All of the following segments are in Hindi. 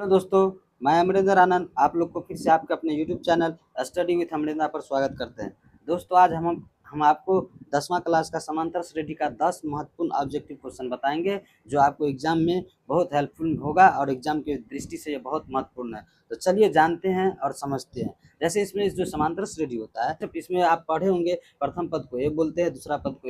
हेलो दोस्तों, मैं अमरिंदर आनंद आप लोग को फिर से आपके अपने YouTube channel study with Amarinder पर स्वागत करते हैं। दोस्तों आज हम आपको 10वां क्लास का समांतर श्रेणी का 10 महत्वपूर्ण ऑब्जेक्टिव क्वेश्चन बताएंगे जो आपको एग्जाम में बहुत हेल्पफुल होगा और एग्जाम की दृष्टि से ये बहुत महत्वपूर्ण है। तो चलिए जानते हैं और समझते हैं। जैसे इसमें जो समांतर श्रेणी होता है, तो इसमें आप पढ़े होंगे प्रथम पद को ए बोलते हैं, दूसरा पद को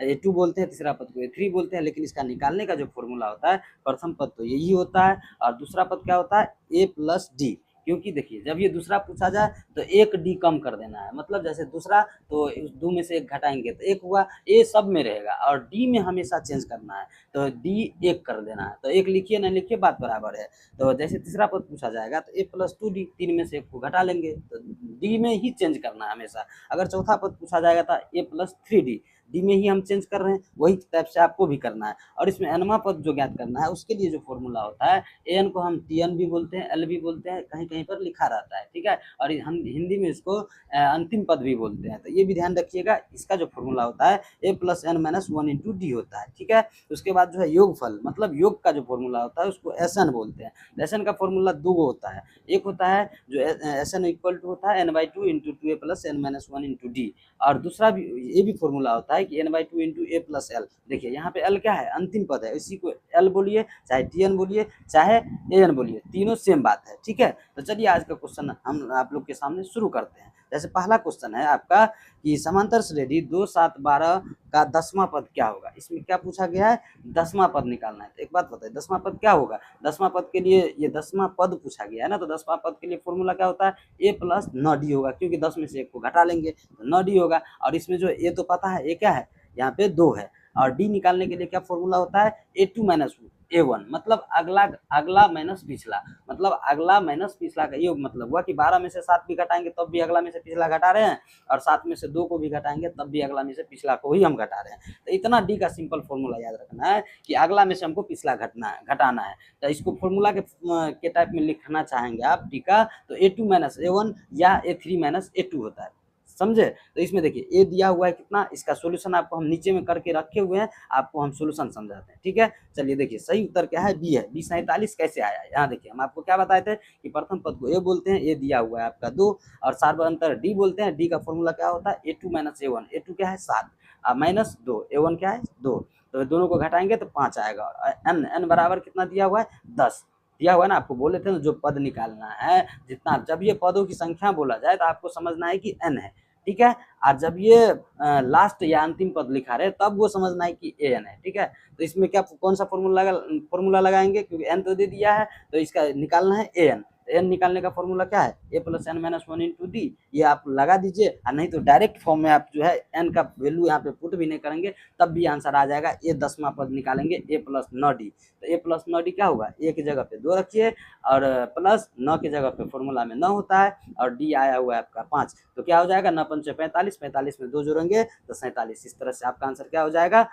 ए2 बोलते हैं, तीसरा पद को ए3 बोलते हैं। लेकिन इसका निकालने का जो फॉर्मूला होता है, प्रथम पद तो यही होता है और दूसरा पद क्या होता है, ए प्लस डी। क्योंकि देखिए जब ये दूसरा पूछा जाए तो एक डी कम कर देना है, मतलब जैसे दूसरा तो दो में से एक घटाएंगे तो एक हुआ, ए सब में रहेगा और डी में हमेशा चेंज करना है तो डी एक कर देना है। तो एक लिखिए ना लिखिए बात बराबर है। तो जैसे तीसरा पद पूछा जाएगा तो ए प्लस टू डी, तीन में से एक को घटा लेंगे तो डी में ही चेंज करना है हमेशा। अगर चौथा पद पूछा जाएगा तो ए प्लस थ्री डी, डी में ही हम चेंज कर रहे हैं, वही टाइप से आपको भी करना है। और इसमें एनवां पद जो ज्ञात करना है उसके लिए जो फॉर्मूला होता है, एन को हम टी एन भी बोलते हैं, एल भी बोलते हैं, कहीं कहीं पर लिखा रहता है, ठीक है। और हम हिंदी में इसको अंतिम पद भी बोलते हैं। तो ये भी ध्यान रखिएगा, इसका जो फॉर्मूला होता है a plus n minus one into d होता है, ठीक है। उसके बाद जो है योगफल, मतलब योग का जो फॉर्मूला होता है उसको एस एन बोलते हैं। एस एन का फॉर्मूला दो होता है, एक होता है जो एस एन इक्वल टू होता है n by two into two a plus n minus one into d, और दूसरा भी ये भी फॉर्मूला होता है कि n by two into a plus l. देखिए यहाँ पे एल क्या है, अंतिम पद है, इसी को एल बोलिए, चाहे टी एन बोलिए, चाहे ए एन बोलिए, तीनों सेम बात है, ठीक है। तो चलिए आज का क्वेश्चन हम आप लोग के सामने शुरू करते हैं। जैसे पहला क्वेश्चन है आपका कि समांतर श्रेणी 2 7 12 का 10वां पद क्या होगा। इसमें क्या पूछा गया है, 10वां पद निकालना है। तो एक बात बताइए 10वां पद क्या होगा। 10वां पद के लिए ये 10वां पद पूछा गया है ना, तो 10वां पद के लिए फॉर्मूला क्या होता है, ए प्लस न डी होगा, क्योंकि 10 में से एक को घटा लेंगे तो न डी होगा। और इसमें जो ए तो पता है, ए क्या है, यहाँ पे 2 है। और डी निकालने के लिए क्या फॉर्मूला होता है, ए2 माइनस ए1, मतलब अगला अगला माइनस पिछला, मतलब अगला माइनस पिछला का ये मतलब हुआ कि 12 में से 7 भी घटाएंगे तब भी अगला में से पिछला घटा रहे हैं, और 7 में से 2 को भी घटाएंगे तब भी अगला में से पिछला को ही हम घटा रहे हैं। तो इतना डी का सिंपल फॉर्मूला याद रखना है कि अगला में से हमको पिछला घटाना है। तो इसको फॉर्मूला के टाइप में लिखना चाहेंगे आप डी का, तो ए2 माइनस ए1 या ए3 माइनस ए2 होता है, समझे। तो इसमें देखिए ए दिया हुआ है कितना, इसका सॉल्यूशन आपको हम नीचे में करके रखे हुए हैं, आपको हम सॉल्यूशन समझाते हैं, ठीक है। चलिए देखिए सही उत्तर क्या है, बी है। बी 47 कैसे आया, यहाँ देखिए हम आपको क्या बताए थे कि प्रथम पद को ए बोलते हैं, ए दिया हुआ है आपका 2, और सार्वंतर डी बोलते हैं। डी का फॉर्मूला क्या होता है, ए2 माइनस ए1, ए2 क्या है 7 माइनस 2, ए1 क्या है 2, तो दोनों को घटाएंगे तो 5 आएगा। एन एन बराबर कितना दिया हुआ है, 10 दिया हुआ है ना। आपको बोले थे ना जो पद निकालना है, जितना जब ये पदों की संख्या बोला जाए तो आपको समझना है कि एन है, ठीक है। और जब ये लास्ट या अंतिम पद लिखा रहे तब वो समझना है कि ए एन है, ठीक है। तो इसमें क्या कौन सा फॉर्मूला लगाएंगे, क्योंकि एन तो दे दिया है तो इसका निकालना है ए एन। एन निकालने का फॉर्मूला क्या है, a plus n minus one into d, ये आप लगा दीजिए। और नहीं तो डायरेक्ट फॉर्म में आप जो है एन का वैल्यू यहाँ पे पुट भी नहीं करेंगे तब भी आंसर आ जाएगा। ए 10वां पद निकालेंगे, ए प्लस नौ डी, तो ए प्लस नौ डी क्या होगा, ए की जगह पे 2 रखिए और प्लस 9 की जगह पे फॉर्मूला में 9 होता है और डी आया हुआ है आपका 5, तो क्या हो जाएगा 9 पंचे 45, 45 में 2 जोड़ेंगे तो 47। इस तरह से आपका आंसर क्या हो जाएगा,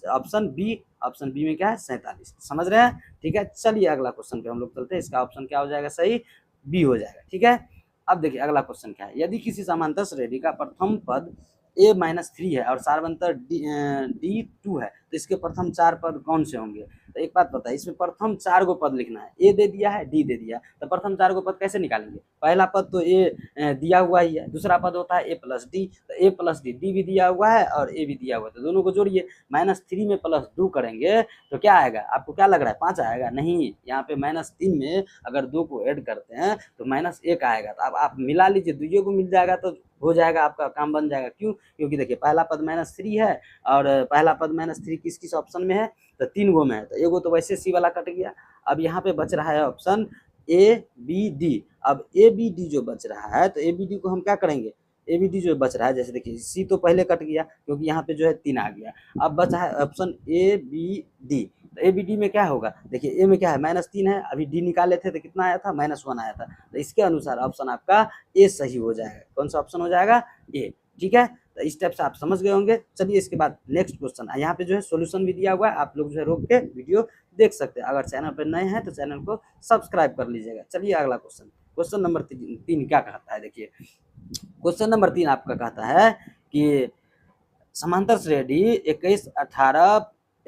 ऑप्शन बी। ऑप्शन बी में क्या है 47, समझ रहे हैं, ठीक है। चलिए अगला क्वेश्चन पे हम लोग चलते हैं। इसका ऑप्शन क्या हो जाएगा, सही बी हो जाएगा, ठीक है। अब देखिए अगला क्वेश्चन क्या है, यदि किसी समांतर श्रेणी का प्रथम पद ए माइनस थ्री है और सार्वंतर डी टू है तो इसके प्रथम 4 पद कौन से होंगे। तो एक बात बताइए, इसमें प्रथम 4 गो पद लिखना है, ए दे दिया है, डी दे दिया, तो प्रथम 4 गो पद कैसे निकालेंगे। पहला पद तो ए दिया हुआ ही है, दूसरा पद होता है ए प्लस डी, तो ए प्लस डी, डी भी दिया हुआ है और ए भी दिया हुआ है, तो दोनों को जोड़िए। -3 में +2 करेंगे तो क्या आएगा, आपको क्या लग रहा है 5 आएगा, नहीं, यहाँ पे -3 में अगर 2 को ऐड करते हैं तो -1 आएगा। तो अब आप मिला लीजिए, दुइयों को मिल जाएगा तो हो जाएगा, आपका काम बन जाएगा। क्यों, क्योंकि देखिए पहला पद -3 है और पहला पद -3 किस किस ऑप्शन में है, तो 3 गो में है, तो एगो तो वैसे सी वाला कट गया। अब यहाँ पे बच रहा है ऑप्शन ए बी डी। अब ए बी डी जो बच रहा है तो ए बी डी को हम क्या करेंगे, ए बी डी जो बच रहा है, जैसे देखिए सी तो पहले कट गया क्योंकि यहाँ पे जो है 3 आ गया। अब बचा है ऑप्शन ए बी डी, तो ए बी डी में क्या होगा, देखिए ए में क्या है -3 है, अभी डी निकाले थे तो कितना आया था -1 आया था, तो इसके अनुसार ऑप्शन आपका ए सही हो जाएगा। कौन सा ऑप्शन हो जाएगा, ए, ठीक है। तो इस टाइप से आप समझ गए होंगे। चलिए इसके बाद नेक्स्ट क्वेश्चन, यहाँ पे जो है सॉल्यूशन भी दिया हुआ है, आप लोग जो है रोक के वीडियो देख सकते हैं। अगर चैनल पर नए हैं तो चैनल को सब्सक्राइब कर लीजिएगा। चलिए अगला क्वेश्चन, क्वेश्चन नंबर 3 क्या कहता है, देखिए क्वेश्चन नंबर 3 आपका कहता है कि समांतर श्रेणी 21 18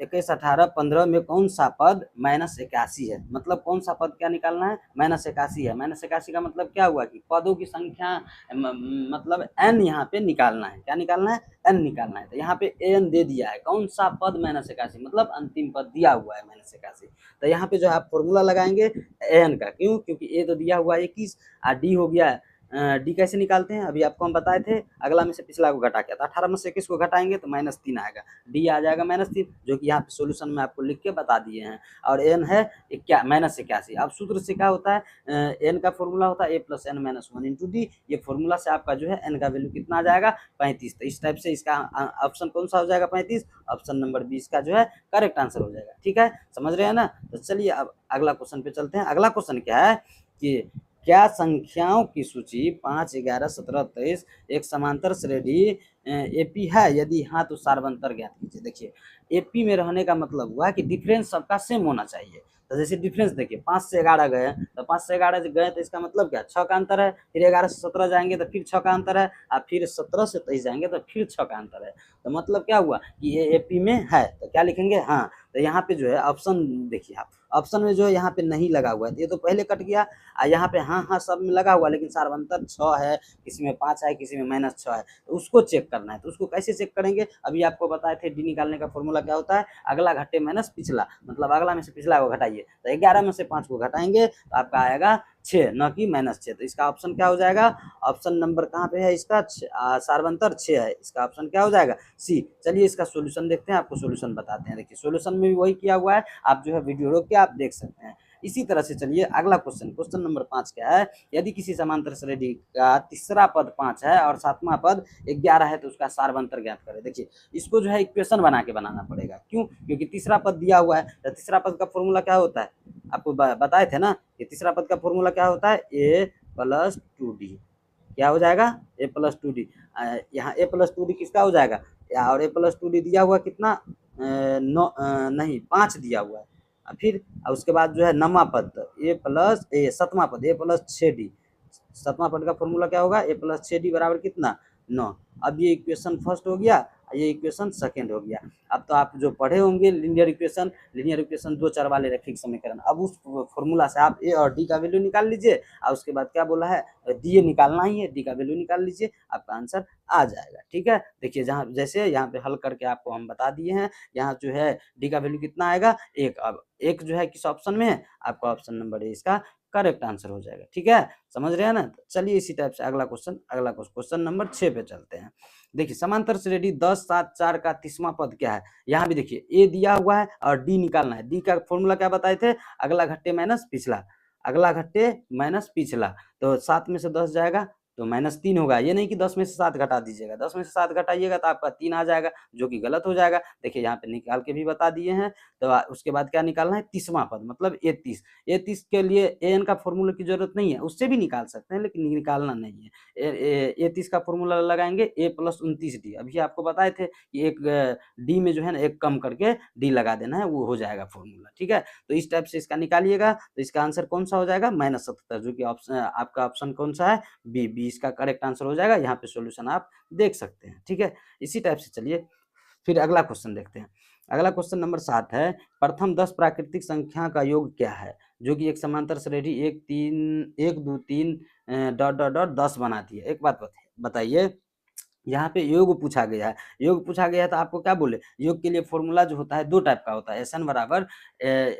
21, 18, 15 में कौन सा पद -81 है? मतलब कौन सा पद क्या निकालना है? -81 है। -81 का मतलब क्या हुआ कि पदों की संख्या मतलब n यहाँ पे निकालना है। क्या निकालना है? n निकालना है। तो यहाँ पे an दे दिया है। कौन सा पद -81 मतलब अंतिम पद दिया हुआ है -81। तो यहाँ पे जो है आप फॉर्मूला लगाएंगे an का। क्यों? क्योंकि a तो दिया हुआ है 21 और d हो गया है डी कैसे निकालते हैं? अभी आपको हम बताए थे, अगला में से पिछला को घटा क्या था, 18 में से 21 को घटाएंगे तो -3 आएगा, डी आ जाएगा -3, जो कि यहाँ पे सॉल्यूशन में आपको लिख के बता दिए हैं। और एन है -81। अब सूत्र से क्या होता है, एन का फॉर्मूला होता है a+n-1 इंटू डी। ये फॉर्मूला से आपका जो है एन का वैल्यू कितना आ जाएगा? 35। तो इस टाइप से इसका ऑप्शन कौन सा हो जाएगा? 35। ऑप्शन नंबर 20 का जो है करेक्ट आंसर हो जाएगा। ठीक है, समझ रहे हैं ना? तो चलिए अब अगला क्वेश्चन पे चलते हैं। अगला क्वेश्चन क्या है कि क्या संख्याओं की सूची 5, 11, 17, 23 एक समांतर श्रेणी एपी है? यदि हाँ तो सार्वंतर ज्ञात कीजिए। देखिए, एपी में रहने का मतलब हुआ कि डिफरेंस सबका सेम होना चाहिए। तो जैसे डिफरेंस देखिए, 5 से 11 गए तो 5 से 11 गए तो इसका मतलब क्या? 6 का अंतर है। फिर 11 से 17 जाएंगे तो फिर 6 का अंतर है, और फिर 17 से 23 जाएंगे तो फिर 6 का अंतर है। तो मतलब क्या हुआ कि ये एपी में है। तो क्या लिखेंगे? हाँ। तो यहाँ पे जो है ऑप्शन देखिए, आप ऑप्शन में जो है यहाँ पे नहीं लगा हुआ है, तो ये तो पहले कट गया। यहाँ पे हाँ हाँ सब में लगा हुआ, लेकिन सार्वंतर 6 है, किसी में 5 है, किसी में -6 है, तो उसको चेक करना है। तो उसको कैसे चेक करेंगे? अभी आपको बताए थे, डी निकालने का फॉर्मूला क्या होता है? अगला घटे माइनस पिछला, मतलब अगला में से पिछला को घटाइए। तो 11 में से 5 को घटाएंगे तो आपका आएगा 6, न कि -6। तो इसका ऑप्शन क्या हो जाएगा? ऑप्शन नंबर कहाँ पे है इसका? सार्वंतर 6 है। इसका ऑप्शन क्या हो जाएगा? सी। चलिए इसका सोल्यूशन देखते हैं, आपको सोल्यूशन बताते हैं। देखिए, सोल्यूशन में भी वही किया हुआ है, आप जो है वीडियो रोक के आप देख सकते हैं। इसी तरह से चलिए अगला क्वेश्चन नंबर 5 क्या है? यदि किसी समांतर श्रेणी का तीसरा पद 5 है और सातवां पद 11 है तो उसका सार्वंतर ज्ञात करें। देखिए, इसको जो है इक्वेशन बना के बनाना पड़ेगा। क्यों? क्योंकि तीसरा पद दिया हुआ है। तो तीसरा पद का फॉर्मूला क्या होता है? आपको बताए थे ना कि तीसरा पद का फॉर्मूला क्या होता है? a+2d। क्या हो जाएगा? a+2d। यहाँ a+2d किसका हो जाएगा? और a+2d दिया हुआ कितना? 9 नहीं 5 दिया हुआ है। फिर उसके बाद जो है नौवां पद सातवां पद a+6d। सातवां पद का फॉर्मूला क्या होगा? a+6d बराबर कितना? 9। अब ये इक्वेशन फर्स्ट हो गया, ये इक्वेशन सेकंड हो गया। अब तो आप जो पढ़े होंगे लीनियर इक्वेशन 2 चर वाले रैखिक समीकरण। अब उस फॉर्मूला से आप ए और डी का वैल्यू निकाल लीजिए, और उसके बाद क्या बोला है? डी निकालना ही है, डी का वैल्यू निकाल लीजिए, आपका आंसर आ जाएगा। ठीक है, देखिए जहाँ जैसे यहाँ पे हल करके आपको हम बता दिए हैं। यहाँ जो है डी का वैल्यू कितना आएगा? 1। अब 1 जो है किस ऑप्शन में है? आपका ऑप्शन नंबर ए इसका करेक्ट आंसर हो जाएगा। ठीक है, समझ रहे हैं ना? चलिए इसी टाइप से अगला क्वेश्चन नंबर 6 पे चलते हैं। देखिए, समांतर श्रेणी 10, 7, 4 का 30वां पद क्या है? यहाँ भी देखिए ए दिया हुआ है और डी निकालना है। डी का फॉर्मूला क्या बताए थे? अगला घट्टे माइनस पिछला, अगला घट्टे माइनस पिछला। तो 7 में से 10 जाएगा तो -3 होगा। ये नहीं कि 10 में से 7 घटा दीजिएगा, 10 में से 7 घटाइएगा तो आपका 3 आ जाएगा, जो कि गलत हो जाएगा। देखिए यहाँ पे निकाल के भी बता दिए हैं। तो उसके बाद क्या निकालना है? 30वां पद मतलब A30। A30 के लिए an का फॉर्मूला की जरूरत नहीं है, उससे भी निकाल सकते हैं, लेकिन निकालना नहीं है। A30 का फॉर्मूला लगाएंगे a+29d। अभी आपको बताए थे कि एक डी में जो है ना एक कम करके डी लगा देना है, वो हो जाएगा फॉर्मूला। ठीक है, तो इस टाइप से इसका निकालिएगा। तो इसका आंसर कौन सा हो जाएगा? -77, जो कि ऑप्शन आपका ऑप्शन कौन सा है? बी इसका करेक्ट आंसर हो जाएगा। यहाँ पे सॉल्यूशन आप देख सकते हैं। ठीक है, इसी टाइप से चलिए फिर अगला क्वेश्चन देखते हैं। अगला क्वेश्चन नंबर 7 है, प्रथम 10 प्राकृतिक संख्या का योग क्या है? जो कि एक समांतर श्रेणी 1 2 3 डॉट डॉट डॉट 10 बनाती है। एक बात बताइए, यहाँ पे योग पूछा गया है। योग पूछा गया है तो आपको क्या बोले? योग के लिए फॉर्मूला जो होता है 2 टाइप का होता है। Sn बराबर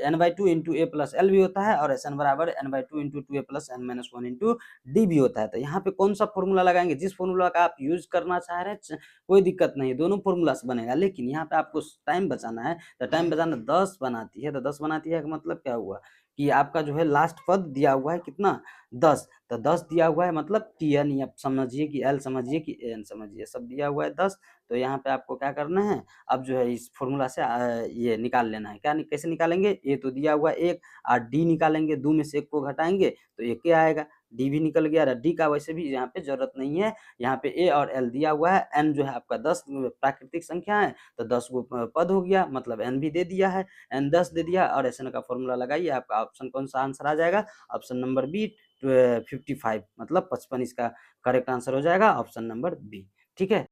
n/2 into a plus L भी होता है, और Sn बराबर n/2 into 2a plus n-1 into D भी होता है। तो यहाँ पे कौन सा फॉर्मूला लगाएंगे? जिस फॉर्मूला का आप यूज करना चाह रहे हैं कोई दिक्कत नहीं, दोनों फॉर्मूला से बनेगा। लेकिन यहाँ पे आपको टाइम बचाना है, तो टाइम बचाना 10 बनाती है। तो 10 बनाती है का मतलब क्या हुआ कि आपका जो है लास्ट पद दिया हुआ है कितना? 10। तो 10 दिया हुआ है मतलब Tn, या समझिए कि L समझिए कि An समझिए, सब दिया हुआ है 10। तो यहाँ पे आपको क्या करना है? अब जो है इस फॉर्मूला से ये निकाल लेना है। कैसे निकालेंगे? ए तो दिया हुआ है 1, और डी निकालेंगे, 2 में से 1 को घटाएंगे तो 1 ही आएगा। डी भी निकल गया। डी का वैसे भी यहाँ पे जरूरत नहीं है। यहाँ पे ए और एल दिया हुआ है। एन जो है आपका 10 प्राकृतिक संख्या है, तो 10 गो पद हो गया, मतलब एन भी दे दिया है, एन 10 दे दिया, और एन का फॉर्मूला लगाइए, आपका ऑप्शन कौन सा आंसर आ जाएगा? ऑप्शन नंबर बी 55, मतलब 55 इसका करेक्ट आंसर हो जाएगा, ऑप्शन नंबर बी। ठीक है।